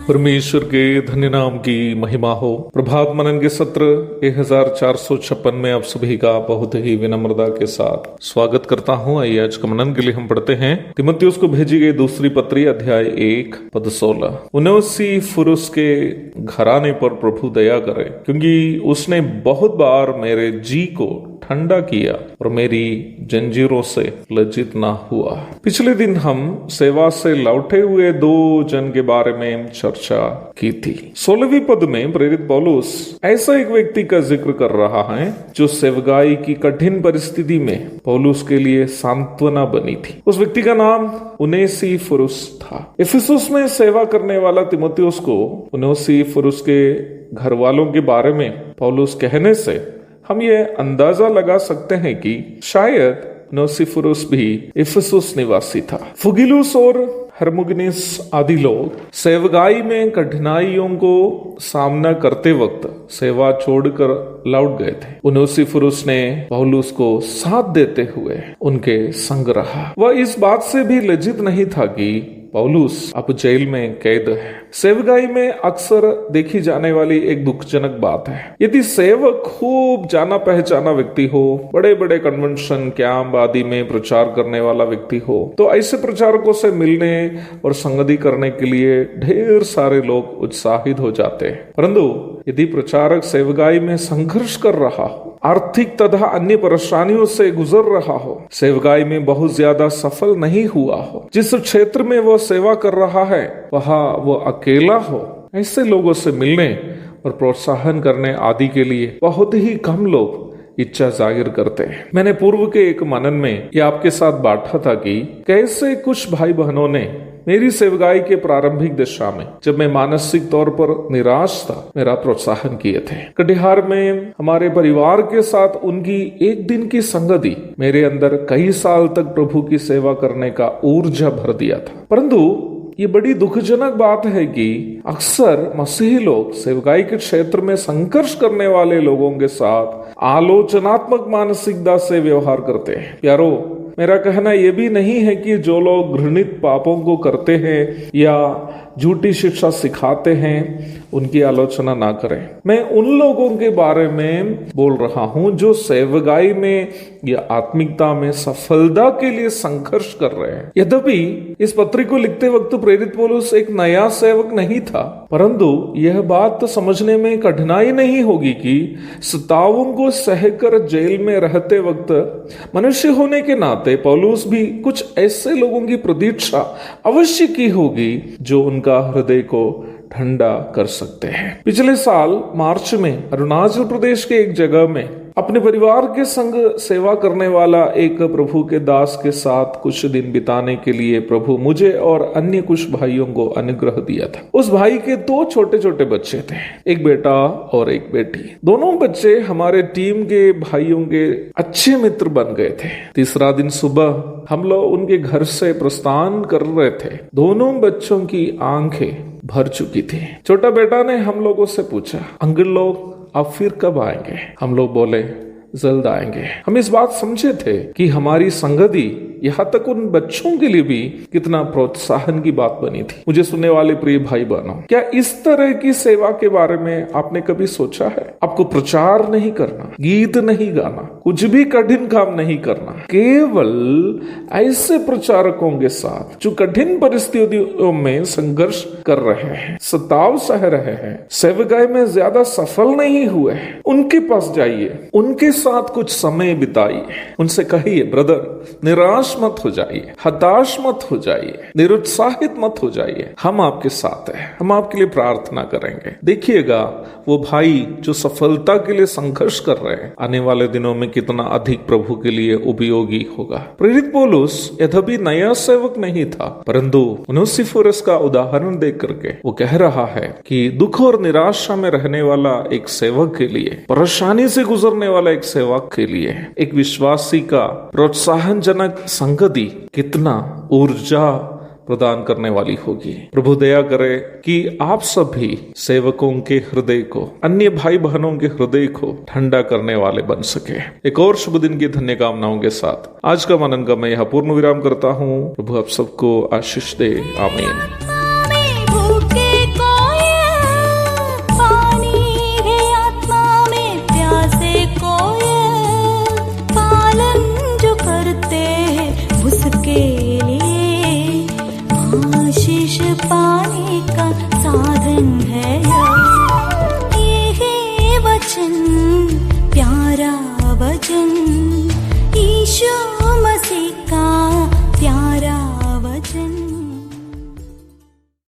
परमेश्वर के धन्य नाम की महिमा हो। प्रभात मनन के सत्र 1456 में आप सभी का बहुत ही विनम्रता के साथ स्वागत करता हूं। आइए आज का मनन के लिए हम पढ़ते हैं तीमुथियुस को भेजी गई दूसरी पत्री अध्याय 1 पद 16। उनेसिफुरुस के घराने पर प्रभु दया करे, क्योंकि उसने बहुत बार मेरे जी को ठंडा किया और मेरी जंजीरों से लज्जित ना हुआ। पिछले दिन हम सेवा से लौटे हुए 2 जन के बारे में चर्चा की थी। 16वीं पद में प्रेरित पौलुस ऐसा एक व्यक्ति का जिक्र कर रहा है जो सेवकाई की कठिन परिस्थिति में पौलुस के लिए सांत्वना बनी थी। उस व्यक्ति का नाम उनेसिफुरुस था। इफिसुस में सेवा करने वाला तीमुथियुस को उनेसिफुरुस के घर वालों के बारे में पौलुस कहने से हम ये अंदाजा लगा सकते हैं कि शायद उनेसिफुरुस भी इफिसुस निवासी था। फुगिलुस और हर्मुगिनिस आदि लोग सेवकाई में कठिनाइयों को सामना करते वक्त सेवा छोड़कर लौट गए थे। उनेसिफुरुस ने पौलुस को साथ देते हुए उनके संग रहा। वह इस बात से भी लज्जित नहीं था कि पौलुस अब जेल में कैद है। सेवकाई में अक्सर देखी जाने वाली एक दुखजनक बात है, यदि सेवक खूब जाना पहचाना व्यक्ति हो, बड़े बड़े कन्वेंशन कैंप आदि में प्रचार करने वाला व्यक्ति हो, तो ऐसे प्रचारकों से मिलने और संगति करने के लिए ढेर सारे लोग उत्साहित हो जाते हैं। परंतु यदि प्रचारक सेवकाई में संघर्ष कर रहा हो, आर्थिक तथा अन्य परेशानियों से गुजर रहा हो, सेवकाई में बहुत ज्यादा सफल नहीं हुआ हो, जिस क्षेत्र में वह सेवा कर रहा है वहां वो अकेला हो, ऐसे लोगों से मिलने और प्रोत्साहन करने आदि के लिए बहुत ही कम लोग इच्छा जाहिर करते हैं। मैंने पूर्व के एक मनन में यह आपके साथ बांटा था कि कैसे कुछ भाई बहनों ने मेरी सेवकाई के प्रारंभिक दशा में, जब मैं मानसिक तौर पर निराश था, मेरा प्रोत्साहन किए थे। कटिहार में हमारे परिवार के साथ उनकी एक दिन की संगति मेरे अंदर कई साल तक प्रभु की सेवा करने का ऊर्जा भर दिया था। परंतु ये बड़ी दुखजनक बात है कि अक्सर मसीही लोग सेवकाई के क्षेत्र में संघर्ष करने वाले लोगों के साथ आलोचनात्मक मानसिकता से व्यवहार करते हैं। प्यारो, मेरा कहना यह भी नहीं है कि जो लोग घृणित पापों को करते हैं या झूठी शिक्षा सिखाते हैं उनकी आलोचना ना करें। मैं उन लोगों के बारे में बोल रहा हूं जो सेवकाई में या आत्मिकता में सफलता के लिए संघर्ष कर रहे हैं। यद्यपि इस पत्री को लिखते वक्त प्रेरित पौलुस एक नया सेवक नहीं था, परंतु यह बात तो समझने में कठिनाई नहीं होगी कि सतावों को सहकर जेल में रहते वक्त मनुष्य होने के नाते पौलुस भी कुछ ऐसे लोगों की प्रतीक्षा अवश्य की होगी जो उनका हृदय को ठंडा कर सकते हैं। पिछले साल मार्च में अरुणाचल प्रदेश के एक जगह में अपने परिवार के संग सेवा करने वाला एक प्रभु के दास के साथ कुछ दिन बिताने के लिए प्रभु मुझे और अन्य कुछ भाइयों को अनुग्रह दिया था। उस भाई के 2 छोटे छोटे बच्चे थे, एक बेटा और एक बेटी। दोनों बच्चे हमारे टीम के भाइयों के अच्छे मित्र बन गए थे। तीसरा दिन सुबह हम लोग उनके घर से प्रस्थान कर रहे थे। दोनों बच्चों की आंखें भर चुकी थी। छोटा बेटा ने हम लोगों से पूछा, अंकल लोग आप फिर कब आएंगे? हम लोग बोले, जल्द आएंगे। हम इस बात समझे थे कि हमारी संगति यहाँ तक उन बच्चों के लिए भी कितना प्रोत्साहन की बात बनी थी। मुझे सुनने वाले प्रिय भाई बहनों, क्या इस तरह की सेवा के बारे में आपने कभी सोचा है? आपको प्रचार नहीं करना, गीत नहीं गाना, कुछ भी कठिन काम नहीं करना, केवल ऐसे प्रचारकों के साथ जो कठिन परिस्थितियों में संघर्ष कर रहे हैं, सताव सह रहे हैं, सेवकाई में ज्यादा सफल नहीं हुए, उनके पास जाइए, उनके साथ कुछ समय बिताइए, उनसे कहिए, ब्रदर निराश मत हो जाइए, हताश मत हो जाइए, निरुत्साहित मत हो जाइए, हम आपके साथ हैं, हम आपके लिए प्रार्थना करेंगे। देखिएगा वो भाई जो सफलता के लिए संघर्ष कर रहे हैं आने वाले दिनों में कितना अधिक प्रभु के लिए उपयोगी होगा। प्रेरित पौलुस यद्यपि नया सेवक नहीं था, परंतु उनेसिफुरुस का उदाहरण देख करके वो कह रहा है कि दुख और निराशा में रहने वाला एक सेवक के लिए, परेशानी से गुजरने वाला एक सेवक के लिए, एक विश्वासी का प्रोत्साहनजनक संगति कितना ऊर्जा प्रदान करने वाली होगी। प्रभु दया करे कि आप सभी सेवकों के हृदय को, अन्य भाई बहनों के हृदय को ठंडा करने वाले बन सके। एक और शुभ दिन की धन्य कामनाओं के साथ आज का मनन का मैं यहाँ पूर्ण विराम करता हूँ। प्रभु आप सबको आशीष दे। आमीन। वचन, यीशु मसीह